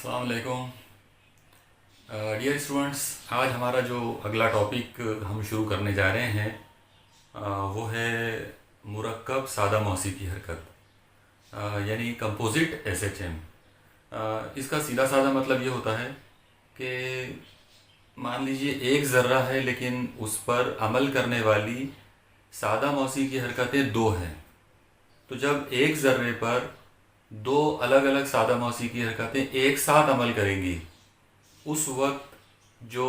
अस्सलाम वालेकुम dear students. आज हमारा जो अगला टॉपिक हम शुरू करने जा रहे हैं वो है मुरक्कब सादा मौसी की हरकत, यानी कंपोजिट एसएचएम। इसका सीधा साधा मतलब ये होता है कि मान लीजिए एक ज़र्रा है लेकिन उस पर अमल करने वाली सादा मौसी की हरकतें दो हैं। तो जब एक ज़र्रे पर दो अलग अलग सादा मौसी की हरकतें एक साथ अमल करेंगी, उस वक्त जो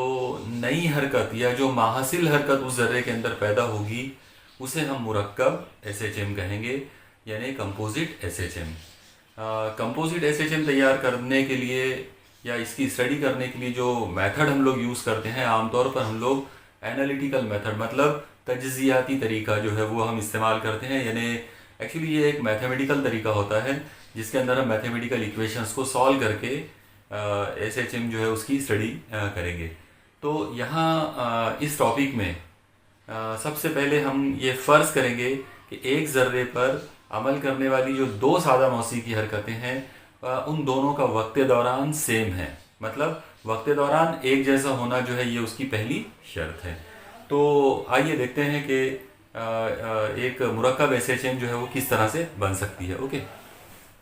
नई हरकत या जो माहसिल हरकत उस ज़र्रे के अंदर पैदा होगी उसे हम मुरक्कब एसएचएम कहेंगे, यानी कंपोजिट एसएचएम। कंपोजिट एसएचएम तैयार करने के लिए या इसकी स्टडी करने के लिए जो मेथड हम लोग यूज़ करते हैं, आमतौर पर हम लोग एनालिटिकल मेथड मतलब तज्ज़ियाती तरीका जो है वो हम इस्तेमाल करते हैं। यानी एक्चुअली ये एक मैथमेटिकल तरीका होता है जिसके अंदर हम मैथमेटिकल इक्वेशंस को सॉल्व करके एसएचएम जो है उसकी स्टडी करेंगे। तो यहाँ इस टॉपिक में सबसे पहले हम ये फ़र्ज़ करेंगे कि एक ज़र्रे पर अमल करने वाली जो दो सादा मौसी की हरकतें हैं उन दोनों का वक्त दौरान सेम है, मतलब वक्त दौरान एक जैसा होना जो है ये उसकी पहली शर्त है। तो आइए देखते हैं कि एक मुरक्कब एसएचएम जो है वो किस तरह से बन सकती है। ओके,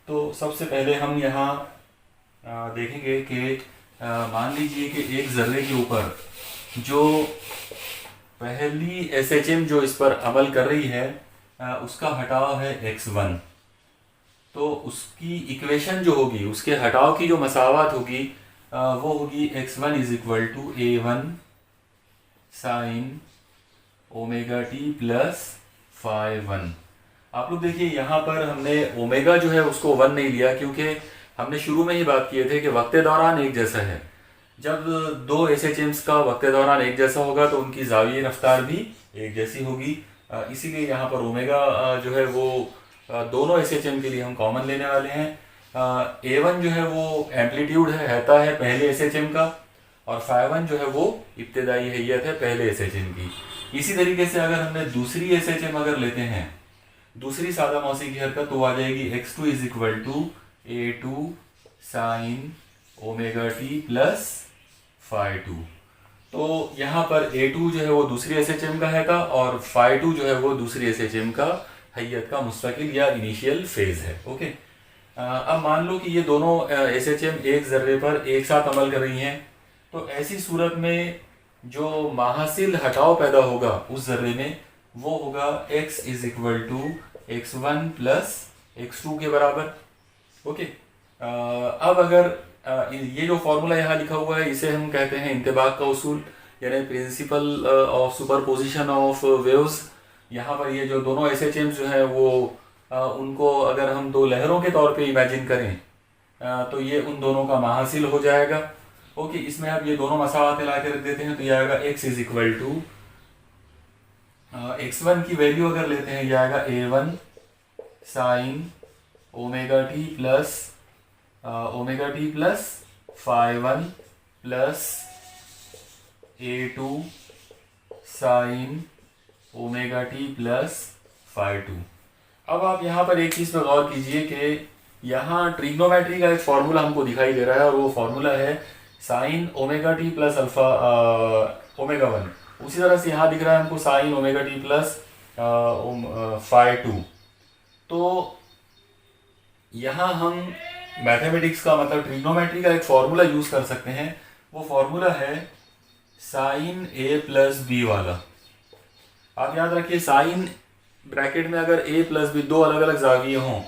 तो सबसे पहले हम यहाँ देखेंगे कि मान लीजिए कि एक ज़र्रे के ऊपर जो पहली एसएचएम जो इस पर अमल कर रही है उसका हटाव है x1। तो उसकी इक्वेशन जो होगी, उसके हटाव की जो मसावत होगी वो होगी x1 is equal to a1 sine omega t plus phi1। आप लोग देखिए यहाँ पर हमने ओमेगा जो है उसको 1 नहीं लिया, क्योंकि हमने शुरू में ही बात किए थे कि वक्त दौरान एक जैसा है। जब दो एसएचएम्स का वक्त दौरान एक जैसा होगा तो उनकी ज़ाविये रफ्तार भी एक जैसी होगी, इसीलिए यहाँ पर ओमेगा जो है वो दोनों एसएचएम के लिए हम कॉमन लेने वाले हैं। a1 जो है वो एम्पलीट्यूड रहता है पहले एसएचएम का, और phi1 जो है वो इब्तदाई हैयत है पहले एसएचएम की। इसी तरीके से अगर हमने दूसरी एसएचएम अगर लेते हैं, दूसरी सादा मौसी की हरकत, तो आ जाएगी x2 is equal to a2 sine omega t plus phi2। तो यहाँ पर a2 जो है वो दूसरी एसएचएम का है और phi2 जो है वो दूसरी एसएचएम का हैयत का मुस्तकिल या इनिशियल फेज है। ओके, अब मान लो कि ये दोनों एसएचएम एक ज़र्रे पर एक साथ अमल कर रही हैं, तो ऐसी सूरत में जो माहसिल हटाव पैदा होगा उस ज़र्रे में वो होगा x is equal to x1 plus x2 के बराबर। ओके, अब अगर ये जो फॉर्मूला यहाँ लिखा हुआ है इसे हम कहते हैं इंतबाक का उसूल, यानी principle of superposition of waves. यहाँ पर ये जो दोनों एसएचएम्स जो है वो उनको अगर हम दो लहरों के तौर पे इमेजिन करें तो ये उन दोनों का माहासिल हो जाएगा। ओके, इसमें अब ये दोनों मसावत ला के रख देते हैं, तो ये आएगा x is equal to x1 की वैल्यू अगर लेते हैं ये आएगा a1 sine omega t plus phi1 plus a2 sine omega t plus phi2। अब आप यहाँ पर एक चीज़ पर गौर कीजिए कि यहाँ ट्रिग्नोमेट्री का एक फॉर्मूला हमको दिखाई दे रहा है, और वो फॉर्मूला है sign omega t plus alpha omega 1। उसी तरह से यहाँ दिख रहा है हमको sign omega t plus phi2। तो यहाँ हम मैथमेटिक्स का मतलब ट्रिग्नोमेट्री का एक फॉर्मूला यूज़ कर सकते हैं। वो फॉर्मूला है साइन a प्लस बी वाला। आप याद रखिए, साइन ब्रैकेट में अगर a प्लस बी दो अलग अलग जाविये हों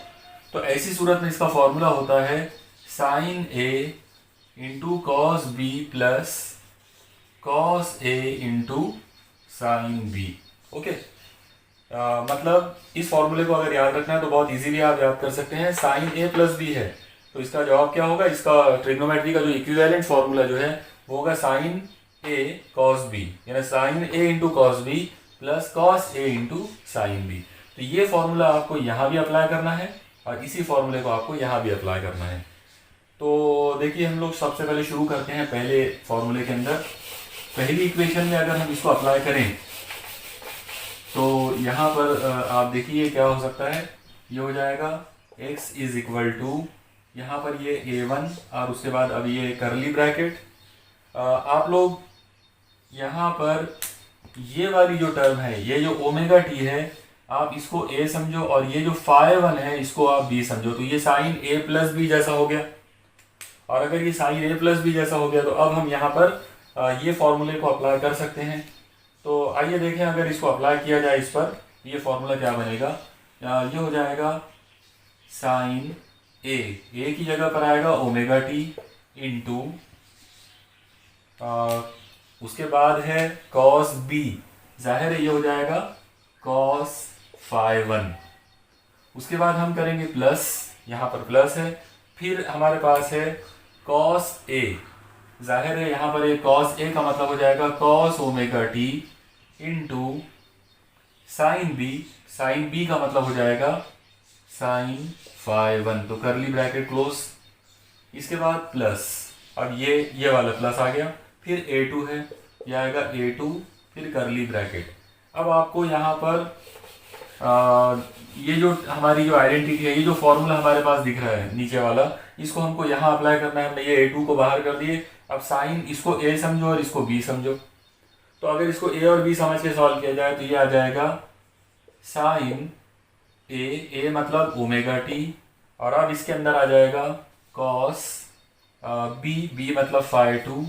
तो ऐसी सूरत में इसका फॉर्मूला होता है sine a into cos b plus cos a into sine b. Okay, मतलब इस फॉर्मूले को अगर याद रखना है तो बहुत इजीली आप याद कर सकते हैं। साइन a प्लस बी है तो इसका जवाब क्या होगा, इसका ट्रिग्नोमेट्री का जो इक्विवेलेंट फॉर्मूला जो है वो होगा साइन a कॉस बी, यानी sine a into cos b plus cos a into sine b. तो ये फॉर्मूला आपको यहाँ भी अप्लाई करना है और इसी फॉर्मूले को आपको यहाँ भी अप्लाई करना है। तो देखिए, हम लोग सबसे पहले शुरू करते हैं पहले फॉर्मूले के अंदर। पहली इक्वेशन में अगर हम इसको अप्लाई करें तो यहाँ पर आप देखिए क्या हो सकता है। ये हो जाएगा x इज इक्वल टू यहाँ पर ये A1 और उसके बाद अब ये करली ब्रैकेट। आप लोग यहाँ पर ये वाली जो टर्म है, ये जो ओमेगा टी है, आप इसको A समझो और ये जो फाई 1 है इसको आप B समझो। तो ये साइन A प्लस बी जैसा हो गया। और अगर ये साइन A प्लस बी जैसा हो गया तो अब हम यहाँ पर ये फॉर्मूले को अप्लाई कर सकते हैं। तो आइए देखें, अगर इसको अप्लाई किया जाए इस पर, ये फॉर्मूला क्या बनेगा। ये हो जाएगा साइन ए की जगह पर आएगा ओमेगा टी इंटू, उसके बाद है कॉस बी, जाहिर है ये हो जाएगा कॉस फाई 1। उसके बाद हम करेंगे प्लस, यहाँ पर प्लस है, फिर हमारे पास है कॉस ए, जाहिर है यहाँ पर एक कॉस ए का मतलब हो जाएगा cos omega t into sine b का मतलब हो जाएगा साइन फाई 1। तो करली ब्रैकेट क्लोज, इसके बाद प्लस, अब ये वाला प्लस आ गया, फिर A2 है, यह आएगा A2 फिर करली ब्रैकेट। अब आपको यहाँ पर ये जो हमारी जो आइडेंटिटी है, ये जो फॉर्मूला हमारे पास दिख रहा है नीचे वाला, इसको हमको यहाँ अप्लाई करना है। हमने ये A2 को बाहर कर दिए। अब साइन इसको A समझो और इसको B समझो। तो अगर इसको A और B समझ के सॉल्व किया जाए तो ये आ जाएगा साइन ए मतलब ओमेगा टी, और अब इसके अंदर आ जाएगा कॉस बी मतलब फाई 2।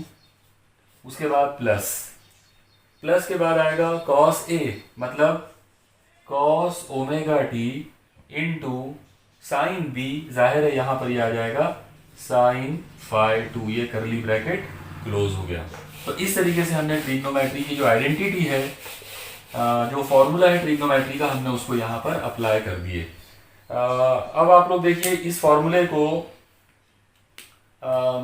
उसके बाद प्लस के बाद आएगा कॉस ए मतलब cos omega t into sine b, जाहिर है यहाँ पर ये आ जाएगा साइन फाई 2। ये करली ब्रैकेट क्लोज हो गया। तो इस तरीके से हमने ट्रिग्नोमेट्री की जो आइडेंटिटी है, जो फॉर्मूला है ट्रिग्नोमेट्री का, हमने उसको यहाँ पर अप्लाई कर दिए। अब आप लोग देखिए, इस फॉर्मूले को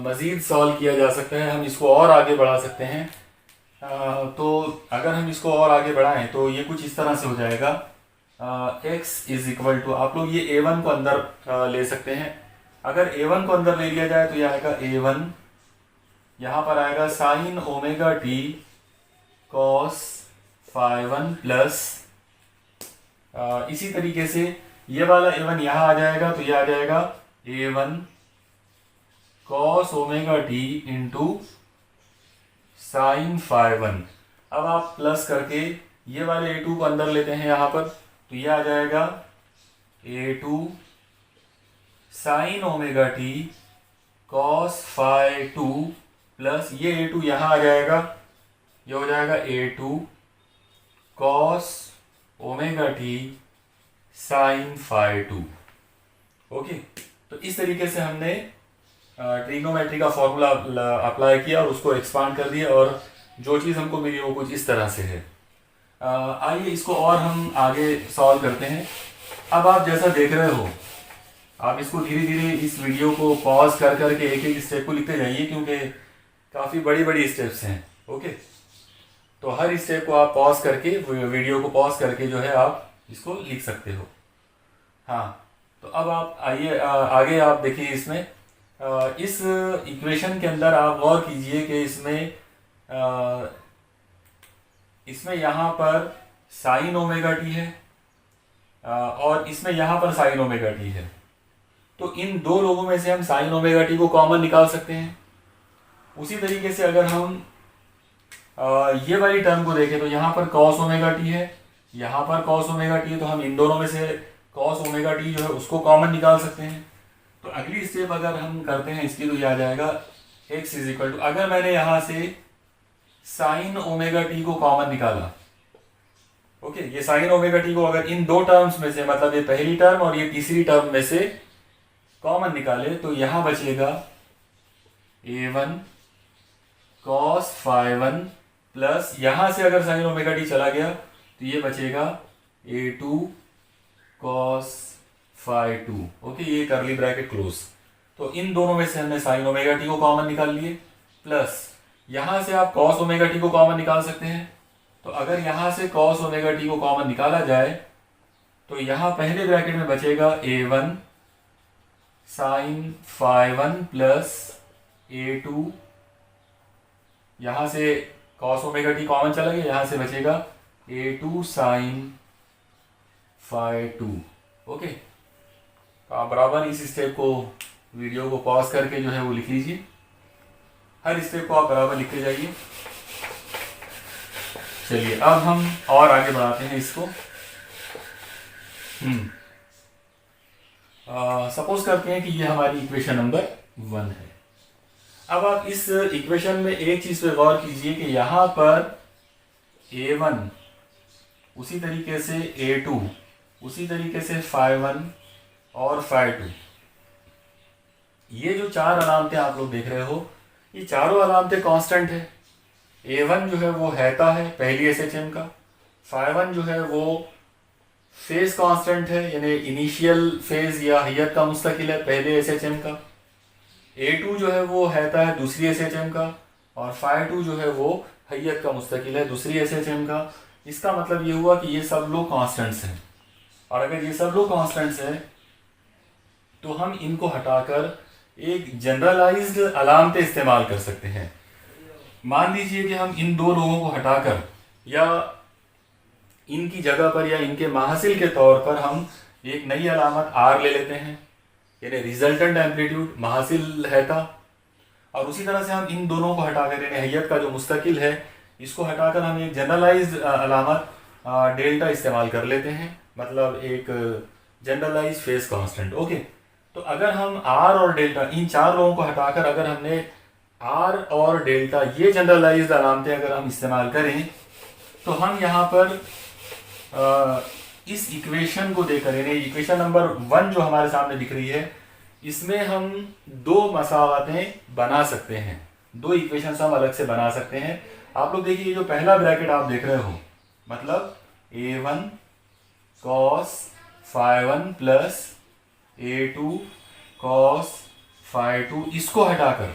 मज़ीद सॉल्व किया जा सकता है, हम इसको और आगे बढ़ा सकते हैं। तो अगर हम इसको और आगे बढ़ाएं तो ये कुछ इस तरह से हो जाएगा, x इज इक्वल टू, आप लोग ये A1 को अंदर ले सकते हैं। अगर A1 को अंदर ले लिया जाए तो यह आएगा A1, यहाँ पर आएगा sine omega t cos phi 1 plus, इसी तरीके से ये वाला A1 यहाँ आ जाएगा तो यह आ जाएगा A1 cos omega t into sine phi 1। अब आप प्लस करके ये वाले A2 को अंदर लेते हैं यहाँ पर, तो ये आ जाएगा A2 sine omega t cos phi 2 plus ये A2 यहाँ आ जाएगा, ये हो जाएगा A2 cos omega t sine phi 2। Okay, तो इस तरीके से हमने ट्रिग्नोमेट्री का फॉर्मूला अप्लाई किया और उसको एक्सपांड कर दिया, और जो चीज़ हमको मिली वो कुछ इस तरह से है। आइए इसको और हम आगे सॉल्व करते हैं। अब आप जैसा देख रहे हो, आप इसको धीरे धीरे इस वीडियो को पॉज कर करके एक एक स्टेप को लिखते जाइए, क्योंकि काफ़ी बड़ी बड़ी स्टेप्स हैं। ओके, तो हर स्टेप को आप पॉज करके, वीडियो को पॉज करके जो है आप इसको लिख सकते हो। हाँ, तो अब आप आइए आगे आप देखिए, इसमें इस इक्वेशन के अंदर आप गौर कीजिए कि इसमें यहाँ पर साइन ओमेगा टी है और इसमें यहाँ पर साइन ओमेगा टी है। तो इन दो लोगों में से हम साइन ओमेगा टी को कॉमन निकाल सकते हैं। उसी तरीके से अगर हम ये वाली टर्म को देखें तो यहाँ पर कॉस ओमेगा टी है, यहाँ पर कॉस ओमेगा टी है, तो हम इन दोनों में से कॉस ओमेगा टी जो है उसको कॉमन निकाल सकते हैं। तो अगली स्टेप अगर हम करते हैं इसकी, तो ये आ जाएगा x इज इक्वल टू, अगर मैंने यहाँ से साइन ओमेगा टी को कॉमन निकाला, ओके, ये साइन ओमेगा टी को अगर इन दो टर्म्स में से, मतलब ये पहली टर्म और ये तीसरी टर्म में से कॉमन निकाले, तो यहाँ बचेगा A1 कॉस फाई 1 प्लस, यहाँ से अगर साइन ओमेगा टी चला गया तो ये बचेगा A2 कॉस फाई 2। ओके, ये करली ब्रैकेट क्लोज। तो इन दोनों में से हमने साइन ओमेगा टी को कॉमन निकाल लिए, प्लस यहाँ से आप कॉस ओमेगा टी को कॉमन निकाल सकते हैं। तो अगर यहाँ से कॉस ओमेगा टी को कॉमन निकाला जाए तो यहाँ पहले ब्रैकेट में बचेगा A1 sine phi 1 plus A2, यहाँ से कॉस ओमेगा टी कॉमन चला गया, यहाँ से बचेगा A2 साइन फाई 2। ओके, तो आप बराबर इस स्टेप को वीडियो को पॉज करके जो है वो लिख लीजिए, हर स्टेप को आप बराबर लिखते जाइए। चलिए अब हम और आगे बढ़ाते हैं इसको। सपोज करते हैं कि ये हमारी इक्वेशन नंबर 1 है। अब आप इस इक्वेशन में एक चीज पे गौर कीजिए कि यहाँ पर a1 उसी तरीके से a2 उसी तरीके से phi1 और phi2, ये जो चार अलामतें आप लोग देख रहे हो, ये चारों अलामतें कांस्टेंट है। a1 जो है वो हैता है पहली एसएचएम का, phi1 जो है वो फेज कांस्टेंट है यानी इनिशियल फेज या हैयत का मुस्तकिल है पहले एसएचएम का, a2 जो है वो हैता है दूसरी एसएचएम का, और phi2 जो है वो हैयत का मुस्तकिल है दूसरी एसएचएम का। इसका मतलब ये हुआ कि ये सब लोग कांस्टेंट्स हैं, और अगर ये सब लोग कांस्टेंट्स हैं तो हम इनको हटाकर एक जनरलाइज्ड अलामतें इस्तेमाल कर सकते हैं। मान लीजिए कि हम इन दो लोगों को हटाकर या इनकी जगह पर या इनके माहसिल के तौर पर हम एक नई अलामत R ले लेते हैं, यानी रिजल्टेंट एम्पलीट्यूड माहसिल है था, और उसी तरह से हम इन दोनों को हटाकर यानी हैयत का जो मुस्तकिल है इसको हटाकर हम एक जनरलाइज्ड अलामत डेल्टा इस्तेमाल कर लेते हैं, मतलब एक जनरलाइज फेज कांस्टेंट। ओके, तो अगर हम R और डेल्टा इन चार लोगों को हटाकर अगर हमने R और डेल्टा ये जनरलाइज्ड अलामतें अगर हम इस्तेमाल करें तो हम यहाँ पर इस इक्वेशन को देकर यानी इक्वेशन नंबर 1 जो हमारे सामने दिख रही है इसमें हम दो मसावतें बना सकते हैं, दो इक्वेशंस हम अलग से बना सकते हैं। आप लोग देखिए जो पहला ब्रैकेट आप देख रहे हो मतलब a1 cos phi1 plus a2 cos phi2, इसको हटाकर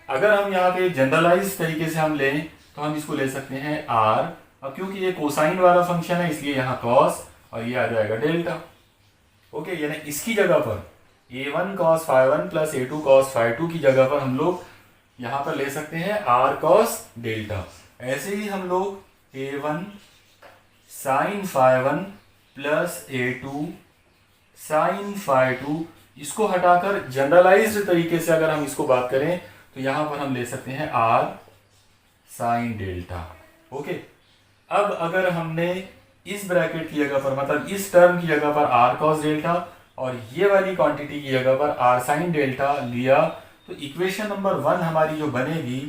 अगर हम यहाँ पे जनरलाइज तरीके से हम लें तो हम इसको ले सकते हैं r। अब क्योंकि ये कोसाइन वाला फंक्शन है इसलिए यहाँ cos और ये आ जाएगा डेल्टा। ओके, यानी इसकी जगह पर a1 cos phi1 plus a2 cos phi2 की जगह पर हम लोग यहाँ पर ले सकते हैं r cos डेल्टा। ऐसे ही हम लोग a1 sin phi1 plus a2 sin phi2 इसको हटाकर जनरलाइज्ड तरीके से अगर हम इसको बात करें तो यहाँ पर हम ले सकते हैं r sin डेल्टा। ओके, अब अगर हमने इस ब्रैकेट की जगह पर मतलब इस टर्म की जगह पर r cos डेल्टा और ये वाली क्वांटिटी की जगह पर r sin डेल्टा लिया तो इक्वेशन नंबर 1 हमारी जो बनेगी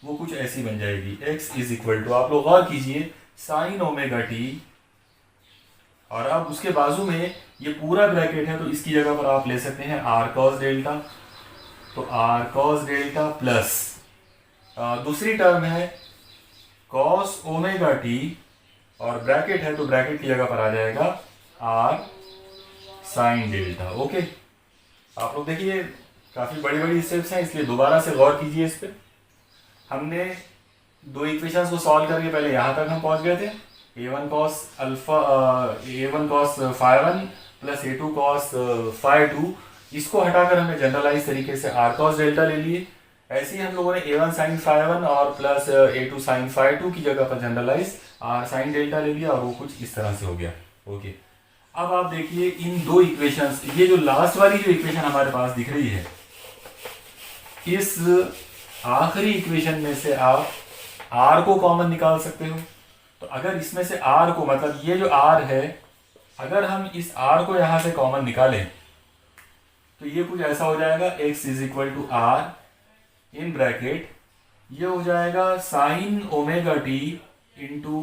वो कुछ ऐसी बन जाएगी, x इज इक्वल टू, आप लोग गौर कीजिए, साइन ओमेगा टी, और अब उसके बाजू में ये पूरा ब्रैकेट है तो इसकी जगह पर आप ले सकते हैं r cos डेल्टा, तो r cos डेल्टा प्लस दूसरी टर्म है cos ओमेगा टी और ब्रैकेट है तो ब्रैकेट की जगह पर आ जाएगा r sin डेल्टा। ओके, आप लोग देखिए काफ़ी बड़ी बड़ी स्टेप्स हैं इसलिए दोबारा से गौर कीजिए इस पर। हमने दो इक्वेशंस को सॉल्व करके पहले यहाँ तक हम पहुँच गए थे, a1 cos phi1 plus a2 cos phi2, इसको हटाकर हमने जनरलाइज तरीके से r cos डेल्टा ले लिए। ऐसे ही हम लोगों ने a1 sin phi1 और प्लस a2 sin phi2 की जगह पर जनरलाइज r sin डेल्टा ले लिया और वो कुछ इस तरह से हो गया। ओके, अब आप देखिए इन दो इक्वेशंस, ये जो लास्ट वाली जो इक्वेशन हमारे पास दिख रही है इस आखिरी इक्वेशन में से आप r को कॉमन निकाल सकते हो। तो अगर इसमें से r को मतलब ये जो r है अगर हम इस r को यहाँ से कॉमन निकालें तो ये कुछ ऐसा हो जाएगा, x is equal to r in bracket ये हो जाएगा sine omega t into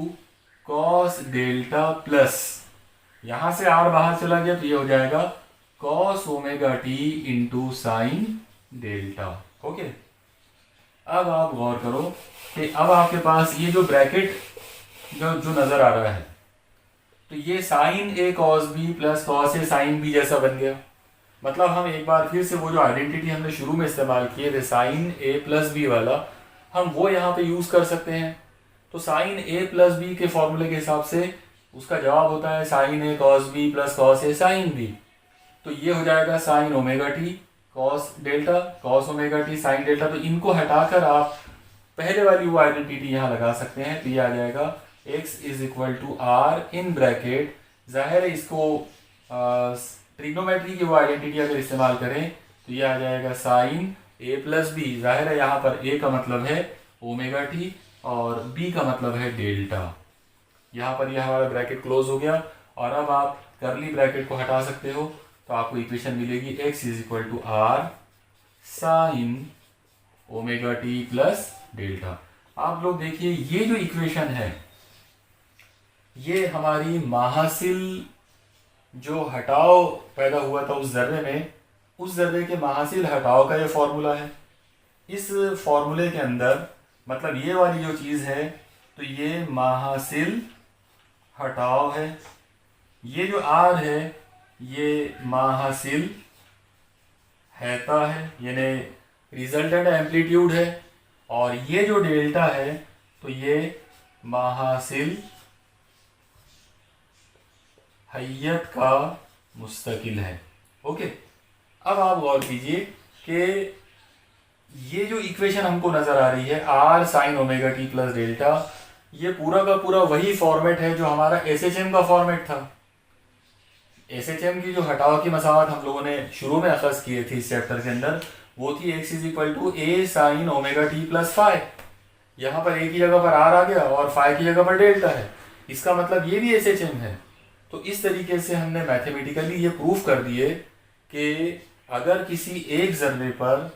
cos delta plus यहाँ से r बाहर चला गया तो ये हो जाएगा cos omega t into sine delta. Okay, अब आप गौर करो कि अब आपके पास ये जो ब्रैकेट जो नजर आ रहा है तो ये sign A cos b plus cos A sine B जैसा बन गया। मतलब हम एक बार फिर से वो जो आइडेंटिटी हमने शुरू में इस्तेमाल किए थे साइन ए प्लस बी वाला हम वो यहाँ पे यूज कर सकते हैं। तो साइन ए प्लस बी के फॉर्मूले के हिसाब से उसका जवाब होता है sign A cos b plus cos A sign b, तो ये हो जाएगा sine omega t cos delta cos omega t sine delta. तो इनको हटाकर आप पहले वाली वो आइडेंटिटी यहाँ लगा सकते हैं तो ये आ जाएगा x is equal to r in bracket. जाहिर है इसको ट्रिग्नोमेट्री की वो आइडेंटिटी अगर इस्तेमाल करें तो ये आ जाएगा साइन ए प्लस बी। जाहिर है यहाँ पर ए का मतलब है ओमेगा टी और बी का मतलब है डेल्टा। यहाँ पर यह हमारा ब्रैकेट क्लोज हो गया और अब आप करली ब्रैकेट को हटा सकते हो, तो आपको इक्वेशन मिलेगी x is equal to r sine omega t plus delta. आप लोग देखिए ये जो इक्वेशन है ये हमारी महासिल जो हटाव पैदा हुआ था उस जर्रे में, उस जर्रे के महासिल हटाव का ये फॉर्मूला है। इस फॉर्मूले के अंदर मतलब ये वाली जो चीज़ है तो ये महासिल हटाव है, ये जो आर है ये महासिल हैता है यानी रिजल्टेंट एम्पलीट्यूड है, और ये जो डेल्टा है तो ये महासिल हैयत का मुस्तकिल है। ओके, अब आप गौर कीजिए कि ये जो इक्वेशन हमको नजर आ रही है r sine omega t plus delta, ये पूरा का पूरा वही फॉर्मेट है जो हमारा एसएचएम का फॉर्मेट था। एसएचएम की जो हटाव की मसावत हम लोगों ने शुरू में अखज़ किए थे इस चैप्टर के अंदर, वो थी x is equal to a sine omega t plus phi. यहाँ पर ए की जगह पर आर आ गया और फाई की जगह पर डेल्टा है, इसका मतलब ये भी एसएचएम है। तो इस तरीके से हमने मैथमेटिकली ये प्रूफ कर दिए कि अगर किसी एक जर्रे पर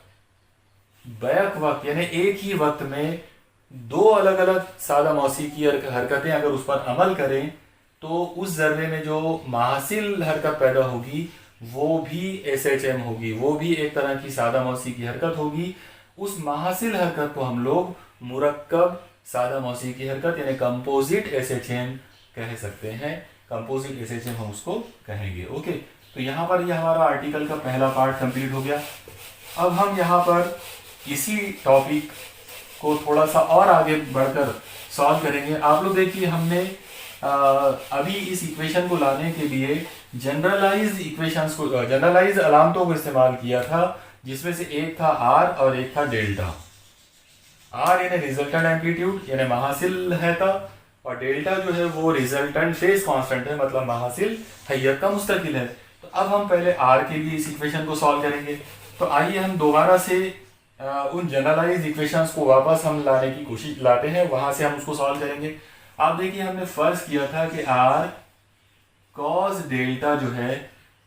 बैक वक्त यानी एक ही वक्त में दो अलग अलग सादा मौसीकी हरकतें अगर उस पर अमल करें तो उस जर्रे में जो महासिल हरकत पैदा होगी वो भी एसएचएम होगी, वो भी एक तरह की सादा मौसीकी हरकत होगी। उस महासिल हरकत को हम लोग मुरक्कब सादा मौसीकी हरकत यानी कंपोजिट एसएचएम कह सकते हैं। कंपोजिट एसएचएम हम उसको कहेंगे। ओके, तो यहाँ पर ये हमारा आर्टिकल का पहला पार्ट कंप्लीट हो गया। अब हम यहाँ पर इसी टॉपिक को थोड़ा सा और आगे बढ़कर सॉल्व करेंगे। आप लोग देखिए हमने अभी इस इक्वेशन को लाने के लिए जनरलाइज्ड इक्वेशंस को, जनरलाइज्ड अलामतों को इस्तेमाल किया था, जिसमें से एक था आर और एक था डेल्टा। आर यानी रिजल्टेंट एम्पलीट्यूड यानी महासिल हैता, और डेल्टा जो है वो रिजल्टेंट फेज कांस्टेंट है मतलब महासिल हैयत का मुस्तकिल है। तो अब हम पहले आर के लिए इस इक्वेशन को सॉल्व करेंगे। तो आइए हम दोबारा से उन जनरलाइज्ड इक्वेशंस को वापस हम लाने की कोशिश लाते हैं, वहां से हम उसको सॉल्व करेंगे। आप देखिए हमने फर्ज किया था कि आर कॉस डेल्टा जो है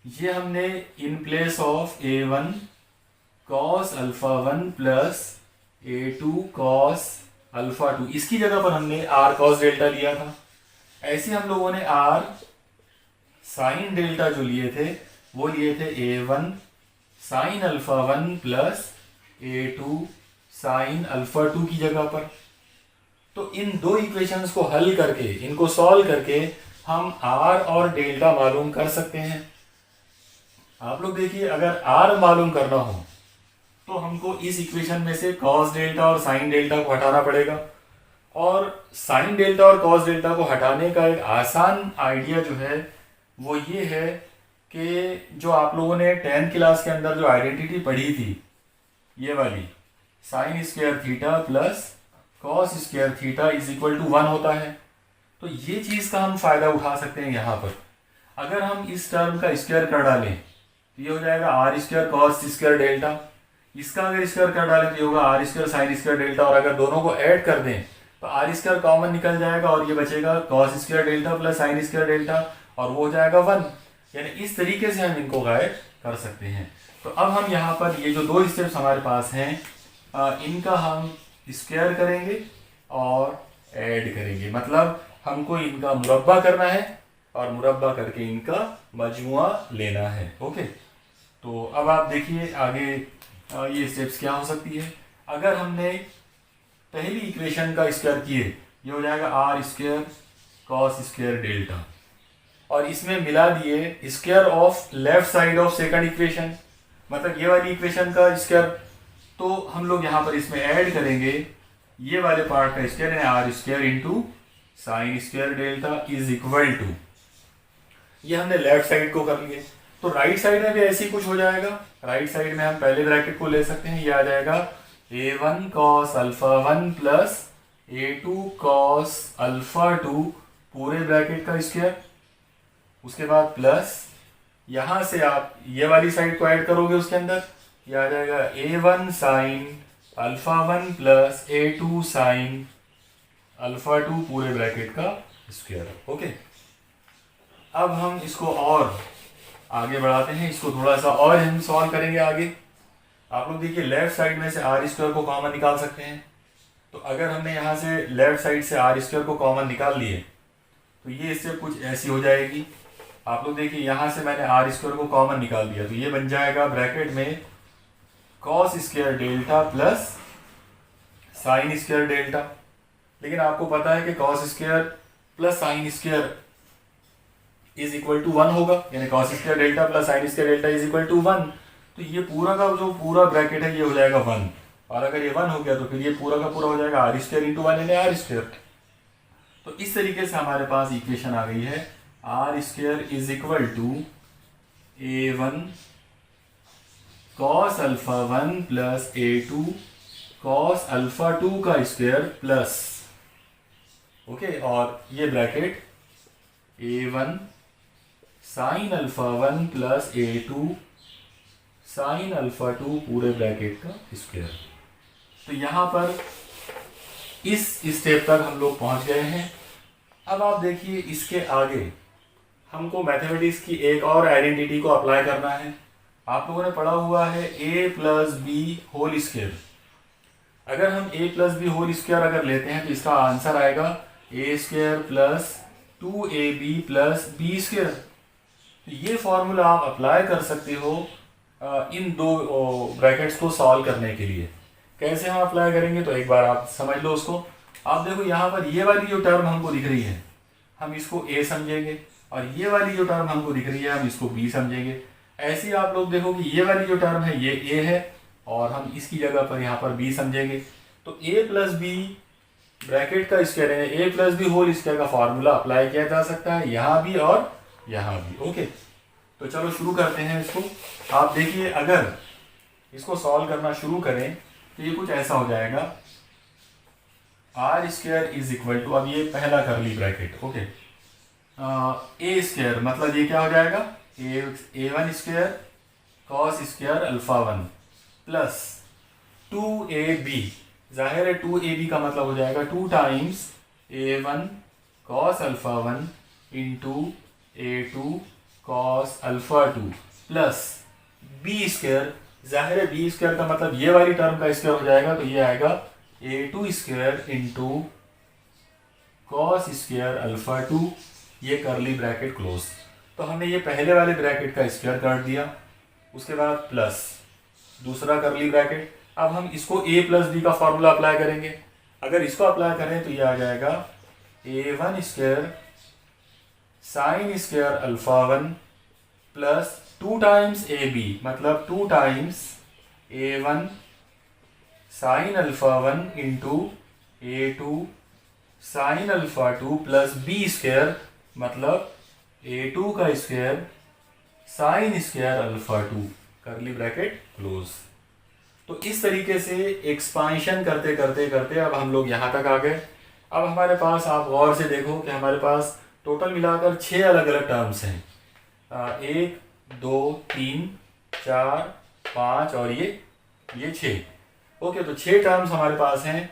ये हमने in place of a1 cos alpha 1 plus a2 cos alpha 2 इसकी जगह पर हमने आर कॉस डेल्टा लिया था। ऐसे हम लोगों ने आर साइन डेल्टा जो लिए थे वो लिए थे a1 sine alpha 1 plus a2 sine alpha 2 की जगह पर। तो इन दो इक्वेशंस को हल करके, इनको सॉल्व करके हम आर और डेल्टा मालूम कर सकते हैं। आप लोग देखिए अगर आर मालूम करना हो तो हमको इस इक्वेशन में से कॉस डेल्टा और साइन डेल्टा को हटाना पड़ेगा, और साइन डेल्टा और कॉस डेल्टा को हटाने का एक आसान आइडिया जो है वो ये है कि जो आप लोगों ने 10th क्लास के अंदर जो आइडेंटिटी पढ़ी थी ये वाली, sine square theta plus cos square theta is equal to 1 होता है। तो ये चीज़ का हम फायदा उठा सकते हैं यहाँ पर। अगर हम इस टर्म का स्क्वायर कर डालें तो ये हो जाएगा are square cos square delta, इसका अगर स्क्वायर कर डालें तो ये होगा r square sine square delta, और अगर दोनों को ऐड कर दें तो आर स्क्वायर कॉमन निकल जाएगा और ये बचेगा cos square delta plus sine square delta, और वो हो जाएगा 1। यानी इस तरीके से हम इनको गायब कर सकते हैं। तो अब हम यहाँ पर ये जो दो स्टेप्स हमारे पास हैं इनका हम स्क्वायर करेंगे और ऐड करेंगे, मतलब हमको इनका मुरब्बा करना है और मुरब्बा करके इनका मजमुआ लेना है। ओके, तो अब आप देखिए आगे ये स्टेप्स क्या हो सकती है। अगर हमने पहली इक्वेशन का स्क्वायर किए ये हो जाएगा are square cos square delta, और इसमें मिला दिए square of left side of second equation, मतलब ये वाली इक्वेशन का स्क्वायर। तो हम लोग यहाँ पर इसमें ऐड करेंगे ये वाले पार्ट का स्क्वायर यानी R square into sine square delta is equal to, ये हमने लेफ्ट साइड को कर लिए। तो राइट साइड में भी ऐसे ही कुछ हो जाएगा। राइट साइड में हम पहले ब्रैकेट को ले सकते हैं, ये आ जाएगा a1 cos alpha 1 plus a2 cos alpha 2 पूरे ब्रैकेट का स्क्वायर, उसके बाद प्लस यहाँ से आप ये वाली साइड को ऐड करोगे उसके अंदर ये आ जाएगा A1 sine alpha 1 plus A2 sine alpha 2 पूरे ब्रैकेट का स्क्वायर। ओके, अब हम इसको और आगे बढ़ाते हैं, इसको थोड़ा सा और हम सॉल्व करेंगे आगे। आप लोग देखिए लेफ्ट साइड में से आर स्क्वायर को कॉमन निकाल सकते हैं। तो अगर हमने यहाँ से लेफ्ट साइड से आर स्क्वायर को कॉमन निकाल लिए तो ये स्टेप कुछ ऐसी हो जाएगी। आप लोग देखिए यहाँ से मैंने आर स्क्वायर को कॉमन निकाल दिया तो ये बन जाएगा ब्रैकेट में cos square delta plus sine square delta. लेकिन आपको पता है कि cos square plus sine square is equal to 1 होगा, यानी cos square delta plus sine square delta is equal to 1। तो ये पूरा का जो पूरा ब्रैकेट है ये हो जाएगा 1, और अगर ये 1 हो गया तो फिर ये पूरा का पूरा हो जाएगा आर स्क्वायर इंटू 1 यानी आर स्क्वायर। तो इस तरीके से हमारे पास इक्वेशन आ गई है R square is equal to A1 cos alpha 1 plus A2 cos alpha 2 का स्क्वायर प्लस, ओके, और ये bracket A1 sine alpha 1 plus A2 sine alpha 2 पूरे ब्रैकेट का स्क्वायर। तो यहाँ पर इस स्टेप तक हम लोग पहुँच गए हैं। अब आप देखिए इसके आगे हमको मैथमेटिक्स की एक और आइडेंटिटी को अप्लाई करना है। आप लोगों ने पढ़ा हुआ है a plus B whole square. अगर हम a plus B whole square अगर लेते हैं तो इसका आंसर आएगा a square plus 2ab plus B square. तो ये फॉर्मूला आप अप्लाई कर सकते हो इन दो ब्रैकेट्स को सॉल्व करने के लिए। कैसे हम अप्लाई करेंगे तो एक बार आप समझ लो उसको। आप देखो यहाँ पर ये वाली जो टर्म हमको दिख रही है हम इसको a समझेंगे, और ये वाली जो टर्म हमको दिख रही है हम इसको b समझेंगे। ऐसे ही आप लोग देखो कि ये वाली जो टर्म है ये a है और हम इसकी जगह पर यहाँ पर b समझेंगे। तो a प्लस बी ब्रैकेट का स्क्वायर है, a plus B whole square का फॉर्मूला अप्लाई किया जा सकता है यहाँ भी और यहाँ भी। ओके, तो चलो शुरू करते हैं इसको। आप देखिए अगर इसको सॉल्व करना शुरू करें तो ये कुछ ऐसा हो जाएगा are square is equal to, अब ये पहला करली ब्रैकेट, ओके, ए स्क्वायर मतलब ये क्या हो जाएगा A1 square cos square alpha 1 plus 2ab, जाहिर है 2ab का मतलब हो जाएगा 2 times A1 cos alpha 1 into A2 cos alpha 2 plus B square, जाहिर है बी स्क्वायर का मतलब ये वाली टर्म का स्क्वायर हो जाएगा तो ये आएगा A2 square into cos square alpha 2, ये करली ब्रैकेट क्लोज। तो हमने ये पहले वाले ब्रैकेट का स्क्वायर काट दिया, उसके बाद प्लस दूसरा करली ब्रैकेट। अब हम इसको a प्लस बी का फॉर्मूला अप्लाई करेंगे। अगर इसको अप्लाई करें तो ये आ जाएगा A1 square sine square alpha 1 plus 2 times AB मतलब 2 times A1 sine alpha 1 into A2 sine alpha 2 plus B square मतलब A2 का स्क्वायर साइन स्क्वायर अल्फा 2, करली ब्रैकेट क्लोज। तो इस तरीके से एक्सपांशन करते करते करते अब हम लोग यहाँ तक आ गए। अब हमारे पास आप गौर से देखो कि हमारे पास टोटल मिलाकर 6 अलग अलग टर्म्स हैं, 1 2 3 4 5 और ये 6। ओके, तो 6 टर्म्स हमारे पास हैं।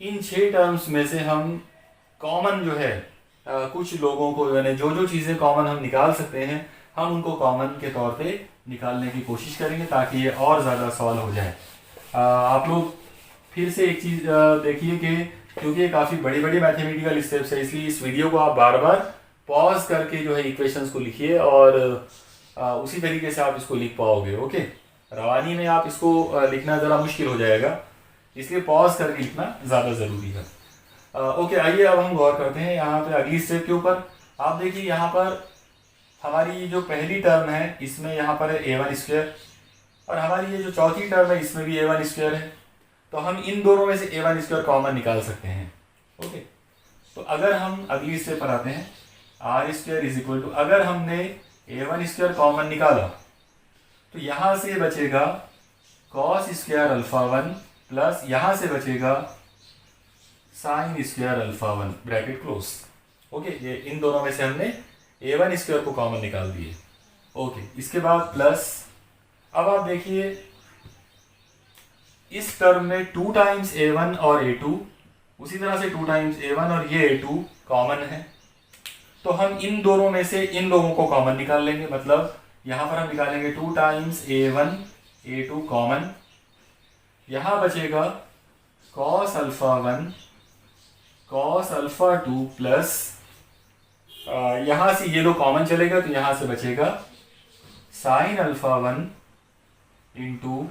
इन 6 टर्म्स में से हम कॉमन जो है कुछ लोगों को यानी जो चीज़ें कॉमन हम निकाल सकते हैं हम उनको कॉमन के तौर पे निकालने की कोशिश करेंगे ताकि ये और ज़्यादा सॉल्व हो जाए। आप लोग फिर से एक चीज़ देखिए कि क्योंकि ये काफ़ी बड़ी बड़ी मैथमेटिकल स्टेप्स है, इसलिए इस वीडियो को आप बार बार पॉज करके जो है इक्वेशंस को लिखिए और उसी तरीके से आप इसको लिख पाओगे। ओके, रवानी में आप इसको लिखना ज़रा मुश्किल हो जाएगा, इसलिए पॉज करके लिखना ज़्यादा ज़रूरी है। ओके, आइए अब हम गौर करते हैं यहाँ पे अगली स्टेप के ऊपर। आप देखिए यहाँ पर हमारी जो पहली टर्म है इसमें यहाँ पर है A1 स्क्वायर और हमारी ये जो चौथी टर्म है इसमें भी A1 स्क्वायर है। तो हम इन दोनों में से A1 स्क्वायर कॉमन निकाल सकते हैं। ओके, तो अगर हम अगली स्टेप पर आते हैं R square is equal to, अगर हमने A1 स्क्वायर कॉमन निकाला तो यहाँ से बचेगा कॉस स्क्वायर अल्फा 1 प्लस यहाँ से बचेगा sign square alpha 1 bracket close. Okay, ये इन दोनों में से हमने A1 स्क्वायर को कॉमन निकाल दिए। ओके, इसके बाद प्लस, अब आप देखिए इस टर्म में 2 टाइम्स a1 और a2, उसी तरह से 2 टाइम्स a1 और ये a2 कॉमन है, तो हम इन दोनों में से इन लोगों को कॉमन निकाल लेंगे। मतलब यहाँ पर हम निकालेंगे 2 टाइम्स a1 a2 कॉमन, यहाँ बचेगा cos alpha 1 cos alpha 2 plus यहाँ से ये लोग कॉमन चलेगा तो यहाँ से बचेगा sign alpha 1 into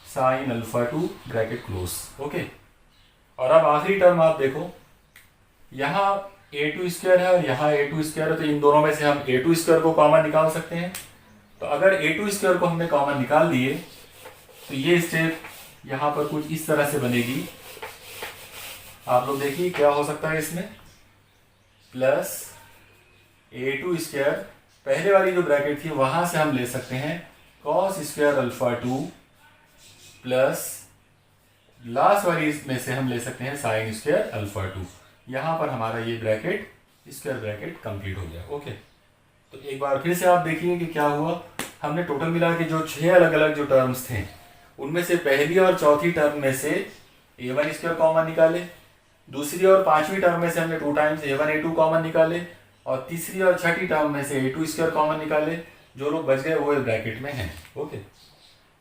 sine alpha 2 bracket close. Okay, और अब आखिरी टर्म आप देखो, यहाँ a2 स्क्वायर है और यहाँ a2 स्क्वायर है, तो इन दोनों में से हम a2 स्क्वायर को कॉमन निकाल सकते हैं। तो अगर a2 स्क्वायर को हमने कॉमन निकाल दिए तो ये स्टेप यहाँ पर कुछ इस तरह से बनेगी। आप लोग देखिए क्या हो सकता है इसमें, प्लस a2 स्क्वायर, पहले वाली जो ब्रैकेट थी वहां से हम ले सकते हैं cos square alpha 2 plus last वाली में से हम ले सकते हैं साइन स्क्वायर अल्फा 2। यहाँ पर हमारा ये ब्रैकेट स्क्वायर ब्रैकेट कंप्लीट हो गया। ओके, तो एक बार फिर से आप देखिए कि क्या हुआ। हमने टोटल मिला के जो 6 अलग अलग जो टर्म्स थे उनमें से पहली और चौथी टर्म में से a1 स्क्वायर कॉमन निकाले, दूसरी और पांचवी टर्म में से हमने 2 टाइम्स a1 a2 कॉमन निकाले, और तीसरी और छठी टर्म में से a2 स्क्वायर कॉमन निकाले। जो लोग बच गए वो इस ब्रैकेट में हैं। ओके,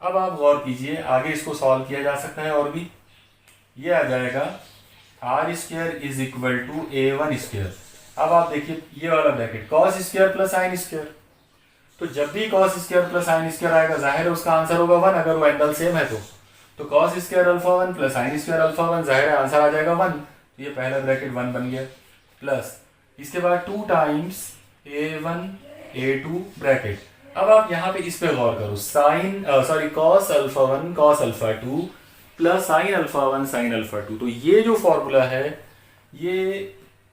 अब आप गौर कीजिए, आगे इसको सॉल्व किया जा सकता है और भी। ये आ जाएगा are square is equal to a1 square. अब आप देखिए ये वाला bracket cos square plus sine square, तो जब भी cos square plus sine square आएगा जाहिर है उसका आंसर होगा 1, अगर वो एंगल सेम है तो cos square alpha 1 plus sine square alpha 1, जाहिर है आंसर आ जाएगा 1। तो ये पहला ब्रैकेट 1 बन गया, प्लस इसके बाद 2 टाइम्स a1 a2 ब्रैकेट। अब आप यहाँ पे इस पे गौर करो, cos alpha 1 cos alpha 2 plus sign alpha 1 sign alpha 2। तो ये जो फॉर्मूला है ये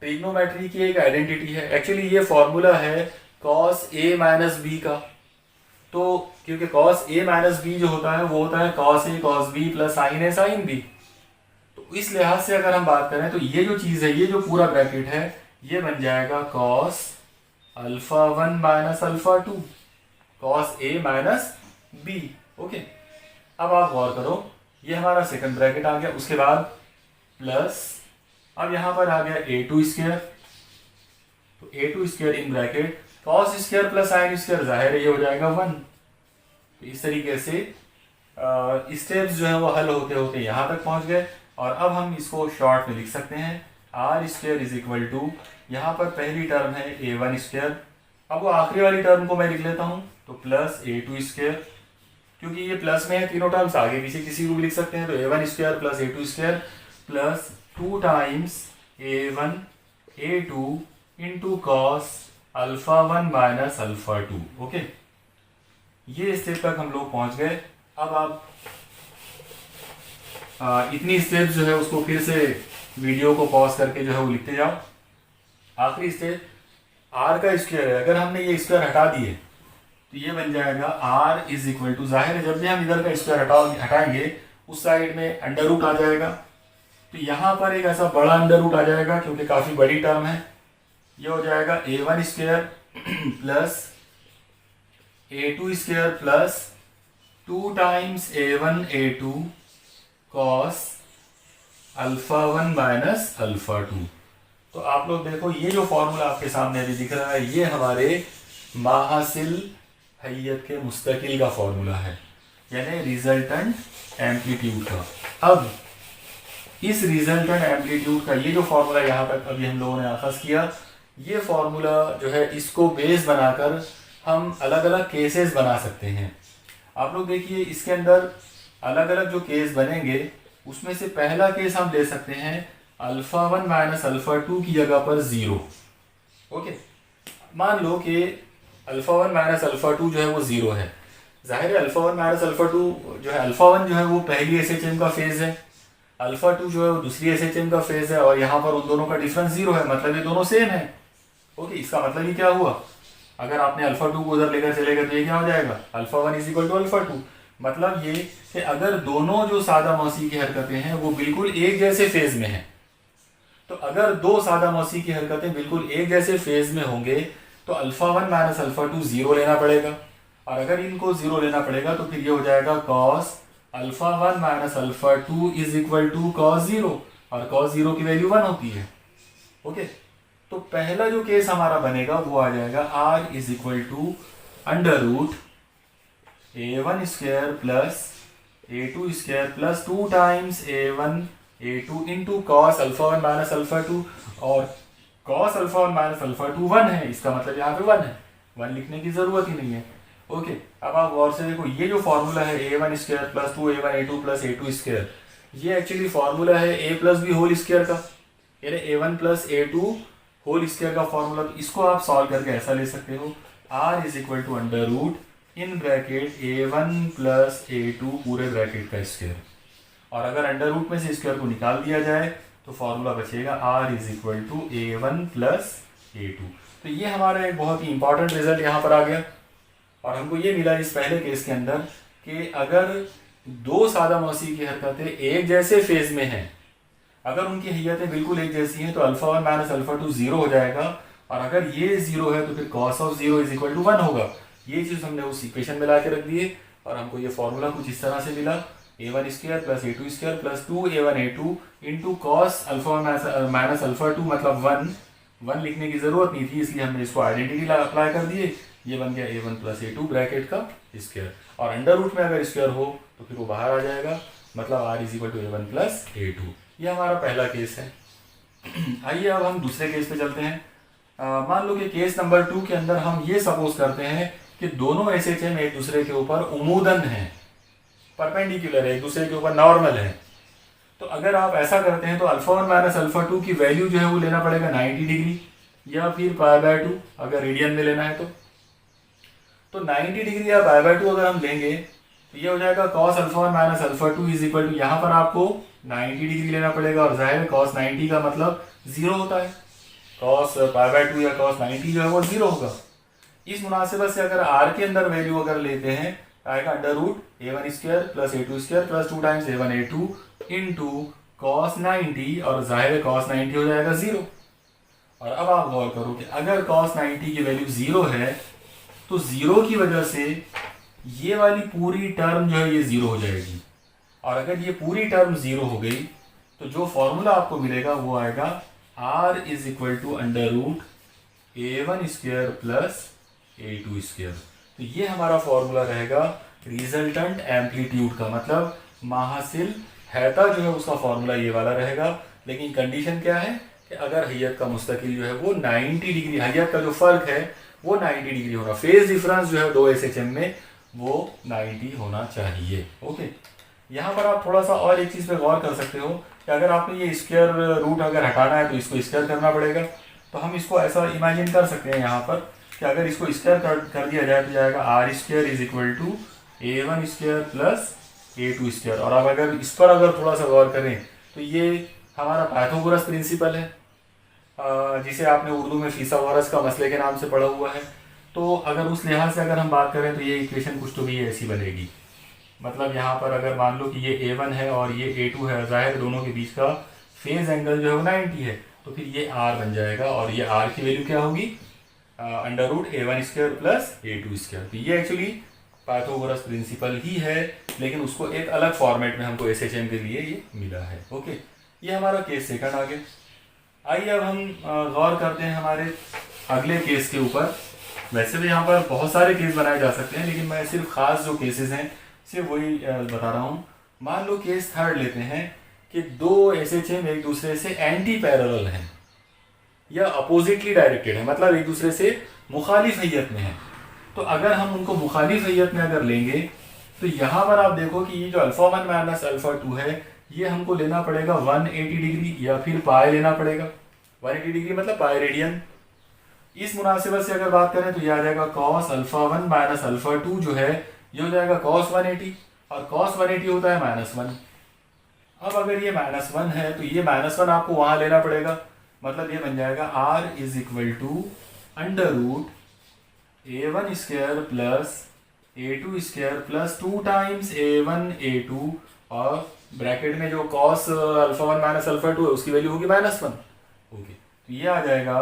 ट्रिग्नोमेट्री की एक आइडेंटिटी है। एक्चुअली ये फॉर्मूला है cos a माइनस बी का। तो क्योंकि cos a माइनस बी जो होता है वो होता है cos a cos b plus sine a sine b। तो इस लिहाज से अगर हम बात करें तो ये जो चीज़ है, ये जो पूरा ब्रैकेट है, ये बन जाएगा cos alpha 1 minus alpha 2 cos a minus b। Okay, अब आप गौर करो, ये हमारा सेकंड ब्रैकेट आ गया। उसके बाद प्लस अब यहाँ पर आ गया a2 स्क्वायर, तो a2 square in bracket cos square plus sine square, जाहिर है ये हो जाएगा 1। तो इस तरीके से स्टेप्स जो है वो हल होते होते यहाँ तक पहुँच गए। और अब हम इसको शॉर्ट में लिख सकते हैं, R square is equal to, यहाँ पर पहली टर्म है a1 स्क्वायर, अब वो आखिरी वाली टर्म को मैं लिख लेता हूँ, तो प्लस a2 स्क्वायर, क्योंकि ये प्लस में है तीनों टर्म्स, आगे पीछे किसी को भी लिख सकते हैं। तो a1 square plus a2 square plus 2 times a1 a2 into cos alpha 1 minus alpha 2। Okay, ये स्टेप तक हम लोग पहुंच गए। अब आप इतनी स्टेप्स जो है उसको फिर से वीडियो को पॉज करके जो है वो लिखते जाओ। आखिरी स्टेप r का स्क्वायर है, अगर हमने ये स्क्वायर हटा दिए तो ये बन जाएगा r इज इक्वल टू, जाहिर है जब भी हम इधर का स्क्वायर हटाएंगे उस साइड में अंडर रूट आ जाएगा, तो यहाँ पर एक ऐसा बड़ा अंडर रूट आ जाएगा क्योंकि काफ़ी बड़ी टर्म है। ये हो जाएगा a1 square plus a2 square plus 2 times a1 a2 cos alpha 1 minus alpha 2। तो आप लोग देखो ये जो फॉर्मूला आपके सामने अभी दिख रहा है ये हमारे माहासिल हैयत के मुस्तकिल का फॉर्मूला है, यानी रिजल्टेंट एम्पलीट्यूड का। अब इस रिजल्टेंट एम्पलीट्यूड का ये जो फॉर्मूला यहाँ तक अभी हम लोगों ने आगाज किया, ये फॉर्मूला जो है इसको बेस बनाकर हम अलग अलग केसेस बना सकते हैं। आप लोग देखिए इसके अंदर अलग अलग जो केस बनेंगे उसमें से पहला केस हम ले सकते हैं अल्फा 1 माइनस अल्फा 2 की जगह पर 0। ओके, मान लो कि अल्फा 1 माइनस अल्फा 2 जो है वो 0 है। जाहिर है अल्फा 1 माइनस अल्फा 2 जो है, अल्फा 1 जो है वो पहली SHM का फेज है, अल्फा 2 जो है वो दूसरी SHM का फेज है, और यहाँ पर उन दोनों का डिफरेंस 0 है, मतलब ये दोनों सेम है। ओके, इसका मतलब ये क्या हुआ, अगर आपने अल्फा 2 को उधर लेकर चलेगा तो ये क्या हो जाएगा, alpha 1 is equal to alpha 2। मतलब ये कि अगर दोनों जो सादा मौसी की हरकतें हैं वो बिल्कुल एक जैसे फेज में हैं, तो अगर दो सादा मौसी की हरकतें बिल्कुल एक जैसे फेज में होंगे तो अल्फा 1 माइनस अल्फा 2 0 लेना पड़ेगा, और अगर इनको 0 लेना पड़ेगा तो फिर ये हो जाएगा cos alpha one minus alpha two is equal to cos zero, और कॉस जीरो की वैल्यू 1 होती है। ओके, तो पहला जो केस हमारा बनेगा वो आ जाएगा R is equal to under root A one square plus A two square plus 2 times A one A two into cos alpha one minus alpha two, और cos alpha one minus alpha two 1 है, इसका मतलब यहाँ पे 1 है, 1 लिखने की जरूरत ही नहीं है। ओके, अब आप गौर से देखो, ये जो फॉर्मूला है A one square plus 2 A one A two plus A two square, ये एक्चुअली फॉर्मूला है A plus B whole square का, यानी A one plus A two whole square का फॉर्मूला। तो इसको आप सॉल्व करके ऐसा ले सकते हो, R is equal to under root in bracket A one plus A two पूरे ब्रैकेट का स्क्वायर, और अगर अंडर रूट में से स्क्वायर को निकाल दिया जाए तो फॉर्मूला बचेगा R is equal to A one plus A two. तो ये हमारा एक बहुत ही इंपॉर्टेंट रिजल्ट यहाँ पर आ गया, और हमको ये मिला इस पहले केस के अंदर कि अगर दो सादा मौसी की हरकतें एक जैसे फेज में हैं, अगर उनकी हैयतें बिल्कुल एक जैसी हैं, तो alpha one minus alpha to 0 हो जाएगा, और अगर ये 0 है तो फिर cos of 0 is equal to 1 होगा। ये चीज़ हमने उस इक्वेशन में ला के रख दिए, और हमको ये फॉर्मूला कुछ इस तरह से मिला, A one square plus A two square plus 2 A one A two into cos alpha one minus alpha two, मतलब 1 लिखने की जरूरत नहीं थी, इसलिए हमने इसको आइडेंटिटी अप्लाई कर दिए, ये बन गया ए one plus A to bracket का स्क्वायर, और अंडर रूट में अगर स्क्वायर हो तो फिर वो बाहर आ जाएगा, मतलब R is equal to A one plus A two. ये हमारा पहला केस है। आइए अब हम दूसरे केस पे चलते हैं। मान लो कि केस नंबर 2 के अंदर हम ये सपोज करते हैं कि दोनों एसएचएम एक दूसरे के ऊपर उमूदन हैं, परपेंडिकुलर है, एक दूसरे के ऊपर नॉर्मल है। तो अगर आप ऐसा करते हैं तो alpha one minus alpha to की वैल्यू जो है वो लेना पड़ेगा 90 डिग्री, या फिर पाई बाय 2 अगर रेडियन में लेना है तो 90 डिग्री या पाई बाय 2 अगर हम लेंगे तो ये हो जाएगा cos alpha one minus alpha two is equal to, यहाँ पर आपको 90 डिग्री लेना पड़ेगा, और जाहिर है कॉस 90 का मतलब 0 होता है, कॉस पाई बाय 2 या कॉस 90 जो है वो 0 होगा। इस मुनासिबत से अगर आर के अंदर वैल्यू अगर लेते हैं आएगा under root A one square plus A two square plus 2 times A one A two into cos 90, और जाहिर है कॉस 90 हो जाएगा 0। और अब आप गौर करो कि अगर कॉस 90 की वैल्यू 0 है तो 0 की वजह से ये वाली पूरी टर्म जो है ये 0 हो जाएगी, और अगर ये पूरी टर्म 0 हो गई तो जो फॉर्मूला आपको मिलेगा वो आएगा R is equal to under root A one square plus A two square. तो ये हमारा फॉर्मूला रहेगा रिजल्टेंट एम्पलीट्यूड का, मतलब माहासिल हैता जो है उसका फॉर्मूला ये वाला रहेगा। लेकिन कंडीशन क्या है कि अगर हैयत का मुस्तकिल जो है वो 90 डिग्री, हैयत का जो फर्क है वो 90 डिग्री होना, फेज डिफरेंस जो है दो एसएचएम में वो 90 होना चाहिए। ओके, यहाँ पर आप थोड़ा सा और एक चीज़ पे गौर कर सकते हो कि अगर आपने ये स्क्वायर रूट अगर हटाना है तो इसको स्क्वायर करना पड़ेगा। तो हम इसको ऐसा इमेजिन कर सकते हैं यहाँ पर कि अगर इसको स्क्वायर कर दिया जाए तो जाएगा are square is equal to A one square plus A two square. और अब अगर इस पर अगर थोड़ा सा गौर करें तो ये हमारा पाइथागोरस प्रिंसिपल है, जिसे आपने उर्दू में फिसागोरस का मसले के नाम से पढ़ा हुआ है। तो अगर उस लिहाज से अगर हम बात करें तो ये इक्वेशन कुछ तो भी ऐसी बनेगी, मतलब यहाँ पर अगर मान लो कि ये A1 है और ये A2 है, जाहिर दोनों के बीच का फेज एंगल जो है वो 90 है, तो फिर ये R बन जाएगा, और ये R की वैल्यू क्या होगी under root A1 square plus A2 square. तो ये एक्चुअली पाइथागोरस प्रिंसिपल ही है, लेकिन उसको एक अलग फॉर्मेट में हमको SHM के लिए ये मिला है। ओके, ये हमारा केस सेकंड आ गया। आइए अब हम गौर करते हैं हमारे अगले केस के ऊपर। वैसे भी यहाँ पर बहुत सारे केस बनाए जा सकते हैं, लेकिन मैं सिर्फ खास जो केसेस हैं सिर्फ वही बता रहा हूँ। मान लो केस थर्ड लेते हैं कि दो SHM एक दूसरे से एंटी पैरेलल हैं या अपोजिटली डायरेक्टेड है, मतलब एक दूसरे से मुखालिफ हैयत में है। तो अगर हम उनको मुखालिफ हैयत में अगर लेंगे तो यहाँ पर आप देखो कि ये जो alpha one minus alpha two है ये हमको लेना पड़ेगा 180 डिग्री, या फिर पाई लेना पड़ेगा 180 डिग्री मतलब पाई रेडियन। इस मुनासिबत से अगर बात करें तो ये आ जाएगा cos alpha one minus alpha to जो है ये हो जाएगा कॉस 180, और कॉस 180 होता है -1। अब अगर ये -1 है तो ये -1 आपको वहां लेना पड़ेगा, मतलब ये बन जाएगा R is equal to under root A1 square plus A2 square plus 2 times A1 A2, और ब्रैकेट में जो cos alpha one minus alpha two है उसकी वैल्यू होगी -1। ओके, तो ये आ जाएगा,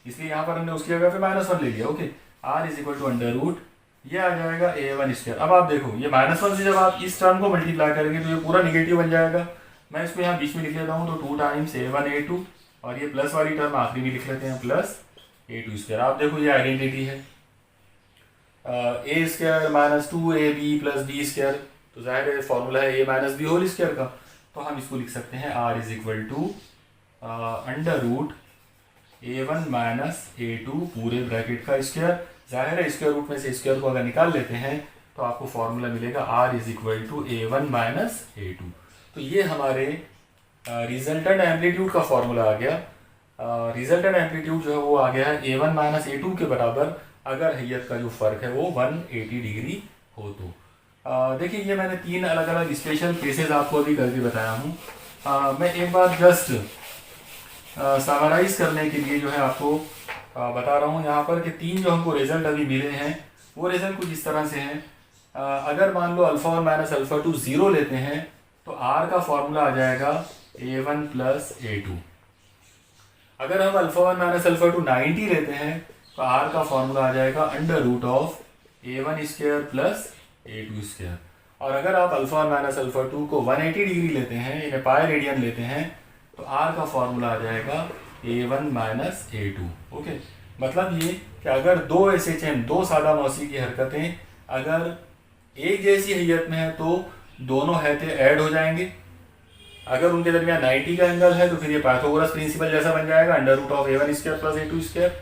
इसलिए यहाँ पर हमने उसकी जगह पे -1 ले लिया। Okay, R is equal to under root ये आ जाएगा A1 स्क्वायर। अब आप देखो ये -1 से जब आप इस टर्म को मल्टीप्लाई करेंगे तो ये पूरा निगेटिव बन जाएगा। मैं इसको यहाँ बीच में लिख लेता हूँ, तो 2 टाइम्स A1 A2, और ये प्लस वाली टर्म आखिरी में लिख लेते हैं प्लस A2 स्क्वायर। आप देखो ये आइडेंटिटी है, A square minus 2AB plus B square, तो जाहिर है फॉर्मूला है A minus B whole square का, तो हम इसको लिख सकते हैं R is equal to under root A1 minus A2 पूरे ब्रैकेट का स्क्वायर। जाहिर है स्क्वायर रूट में से स्क्वायर को अगर निकाल लेते हैं तो आपको फॉर्मूला मिलेगा R is equal to A1 minus A2। तो ये हमारे रिजल्टेंट एम्पलीट्यूड का फॉर्मूला आ गया। रिजल्टेंट एम्पलीट्यूड जो है वो आ गया है A1 माइनस A2 के बराबर अगर हैयत का जो फ़र्क है वो 180 डिग्री हो तो। देखिए ये मैंने 3 अलग अलग स्पेशल केसेस आपको अभी करके बताया हूँ। मैं एक बार जस्ट समराइज करने के लिए जो है आपको बता रहा हूँ यहाँ पर कि 3 जो हमको रिजल्ट अभी मिले हैं वो रिजल्ट कुछ इस तरह से हैं। अगर मान लो अल्फ़ा 1 माइनस अल्फ़ा 2 0 लेते हैं तो R का फॉर्मूला आ जाएगा A1 प्लस A2। अगर हम अल्फ़ा 1 माइनस अल्फ़ा 2 90 लेते हैं तो R का फॉर्मूला आ जाएगा under root of A1 square plus A2 square. और अगर आप अल्फ़ा 1 माइनस अल्फ़ा 2 को 180 डिग्री लेते हैं, यानी पाई रेडियन लेते हैं, तो R का फॉर्मूला आ जाएगा A1 माइनस A2। ओके, मतलब ये कि अगर दो SHM, दो सादा मौसी की हरकतें अगर एक जैसी हैयत में है तो दोनों हैते ऐड हो जाएंगे। अगर उनके दरमियान 90 का एंगल है तो फिर ये पाइथागोरस प्रिंसिपल जैसा बन जाएगा, under root of A1 square plus A2 square.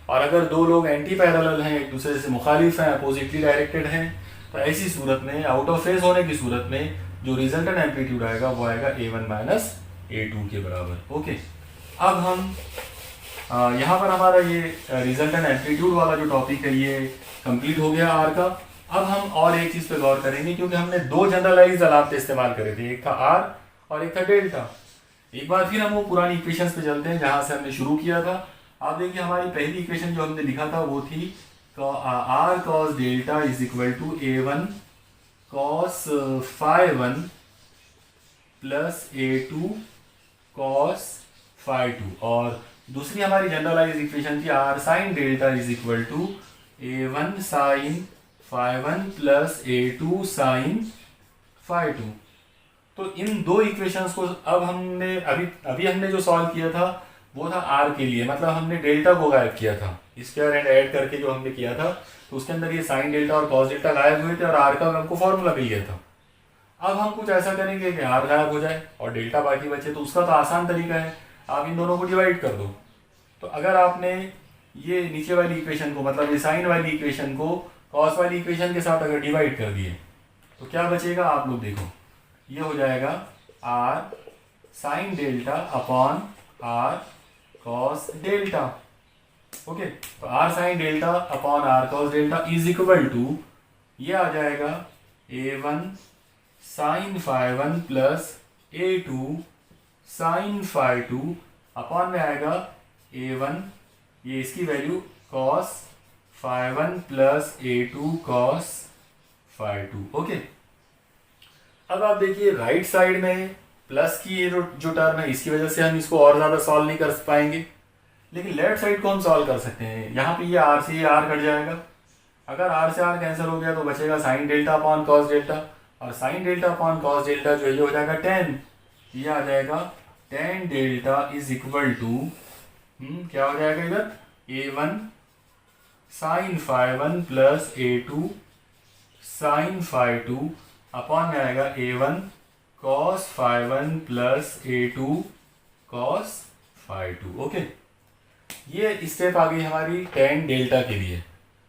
और अगर दो लोग एंटी पैरेलल हैं, एक दूसरे से मुखालिफ हैं, अपोजिटली डायरेक्टेड हैं, तो ऐसी सूरत में आउट ऑफ फेज होने की सूरत में जो रिजल्टेंट एम्पलीट्यूड आएगा वो आएगा A1 माइनस A2 के बराबर। ओके, अब हम यहाँ पर हमारा ये रिजल्टेंट एम्पलीट्यूड वाला जो टॉपिक है ये कंप्लीट हो गया R का। अब हम और एक चीज़ पे गौर करेंगे, क्योंकि हमने 2 जनरलाइज अलामतें इस्तेमाल करे थे, एक था R और एक था डेल्टा। एक बार फिर हम वो पुरानी इक्वेशंस पे चलते हैं जहाँ से हमने शुरू किया था। आप देखिए हमारी पहली इक्वेशन जो हमने लिखा था वो थी R cos delta is equal to A1 cos phi 1 plus A2 cos phi 2, और दूसरी हमारी जनरलाइज इक्वेशन थी R sin delta is equal to A1 sin phi 1 plus A2 sin phi 2। तो इन 2 इक्वेशंस को अब हमने अभी हमने जो सॉल्व किया था वो था R के लिए, मतलब हमने डेल्टा को गायब किया था, स्क्वायर एंड ऐड करके जो हमने किया था, तो उसके अंदर ये साइन डेल्टा और कॉस डेल्टा गायब हुए थे और R का हमको फॉर्मूला मिल गया था। अब हम कुछ ऐसा करेंगे कि R गायब हो जाए और डेल्टा बाकी बचे, तो उसका तो आसान तरीका है, आप इन दोनों को डिवाइड कर दो। तो अगर आपने ये नीचे वाली इक्वेशन को, मतलब ये साइन वाली इक्वेशन को कॉस वाली इक्वेशन के साथ अगर डिवाइड कर दिए तो क्या बचेगा, आप लोग देखो, ये हो जाएगा R sine delta upon R cos delta. Okay, तो R sine delta upon R cos delta is equal to ये आ जाएगा A1 sine phi 1 plus A2 sine phi 2 upon में आएगा A1, ये इसकी value cos phi 1 plus A2 cos phi 2। Okay, अब आप देखिए राइट साइड में प्लस की ये जो टर्म है इसकी वजह से हम इसको और ज़्यादा सॉल्व नहीं कर पाएंगे, लेकिन लेफ्ट साइड को हम सॉल्व कर सकते हैं। यहाँ पे ये R से ये R कट जाएगा, अगर R से R कैंसिल हो गया तो बचेगा sine delta upon cos delta, और sine delta upon cos delta जो ये हो जाएगा tan, ये आ जाएगा tan delta is equal to क्या हो जाएगा इधर A1 sine phi 1 plus A2 sine phi 2 upon में आएगा A1 cos phi 1 plus A2 cos phi 2। Okay, ये स्टेप आ गई हमारी tan डेल्टा के लिए,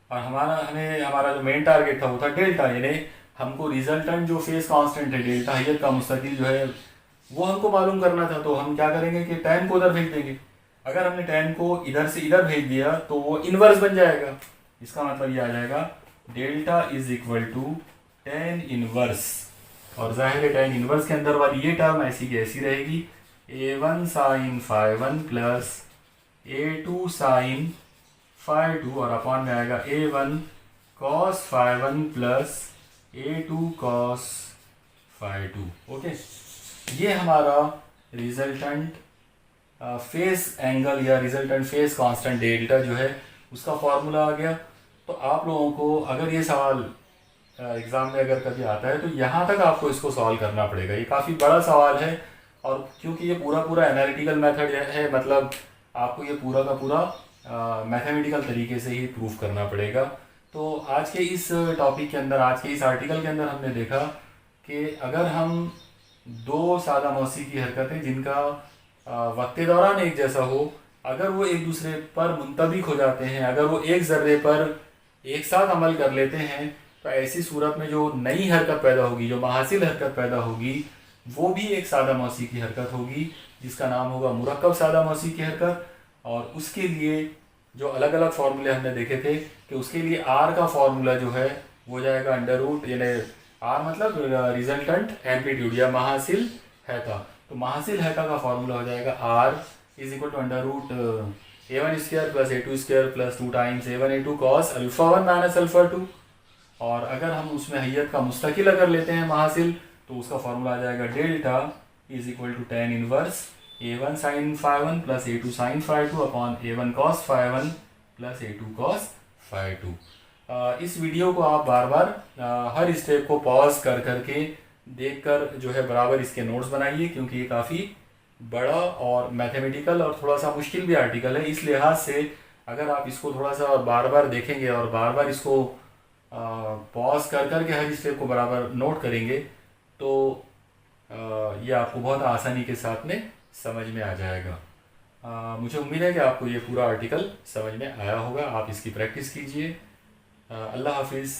और हमारा जो मेन टारगेट था वो था डेल्टा, यानी हमको रिजल्टेंट जो फेस कांस्टेंट है डेल्टा हैयत का मुस्तकिल जो है वो हमको मालूम करना था। तो हम क्या करेंगे कि tan को उधर भेज देंगे। अगर हमने tan को इधर से इधर भेज दिया तो वो इनवर्स बन जाएगा, इसका मतलब ये आ जाएगा delta is equal to tan inverse, और जाहिर है tan इनवर्स के अंदर वाली ये टर्म ऐसी की ऐसी रहेगी, A1 sine phi 1 plus A2 sine phi 2, और अपॉन में आएगा A1 cos phi 1 plus A2 cos phi 2। Okay, ये हमारा रिजल्टेंट फेस एंगल या रिजल्टेंट फेस कांस्टेंट डेल्टा जो है उसका फॉर्मूला आ गया। तो तो आप लोगों को अगर ये सवाल एग्ज़ाम में अगर कभी आता है तो यहाँ तक आपको इसको सॉल्व करना पड़ेगा। ये काफ़ी बड़ा सवाल है और क्योंकि ये पूरा पूरा एनालिटिकल मेथड है, मतलब आपको ये पूरा का पूरा मैथमेटिकल तरीके से ही प्रूफ करना पड़ेगा। तो आज के इस टॉपिक के अंदर, आज के इस आर्टिकल के अंदर हमने देखा कि अगर हम दो सादा मौसी की हरकतें जिनका वक्त दौरान एक जैसा हो, अगर वो एक दूसरे पर मुंतबिक हो जाते हैं, अगर वो एक ज़र्रे पर एक साथ अमल कर लेते हैं, तो ऐसी सूरत में जो नई हरकत पैदा होगी, जो महासिल हरकत पैदा होगी, वो भी एक सादा मौसी की हरकत होगी जिसका नाम होगा मुरक्कब सादा मौसी की हरकत। और उसके लिए जो अलग अलग फार्मूले हमने देखे थे कि उसके लिए आर का फार्मूला जो है वो हो जाएगा अंडर रूट, यानी आर मतलब रिजल्टेंट एम्पलीट्यूड या महासिल हैका। तो महासिल हैका का फार्मूला हो जाएगा R is equal to under root a1 square plus a2 square plus 2 times a1 a2 cos alpha 1 minus alpha 2। और अगर हम उसमें हैयत का मुस्तकिल अगर लेते हैं महासिल, तो उसका फार्मूला आ जाएगा delta is equal to tan inverse a1 sine phi 1 plus a2 sine phi 2 upon a1 cos phi 1 plus a2 cos phi 2। इस वीडियो को आप बार बार हर स्टेप को पॉज कर करके देखकर जो है बराबर इसके नोट्स बनाइए, क्योंकि ये काफ़ी बड़ा और मैथमेटिकल और थोड़ा सा मुश्किल भी आर्टिकल है। इस लिहाज से अगर आप इसको थोड़ा सा बार बार देखेंगे और बार बार इसको पॉज कर करके हर स्टेप को बराबर नोट करेंगे, तो ये आपको बहुत आसानी के साथ में समझ में आ जाएगा। मुझे उम्मीद है कि आपको ये पूरा आर्टिकल समझ में आया होगा। आप इसकी प्रैक्टिस कीजिए। अल्लाह हाफिज़।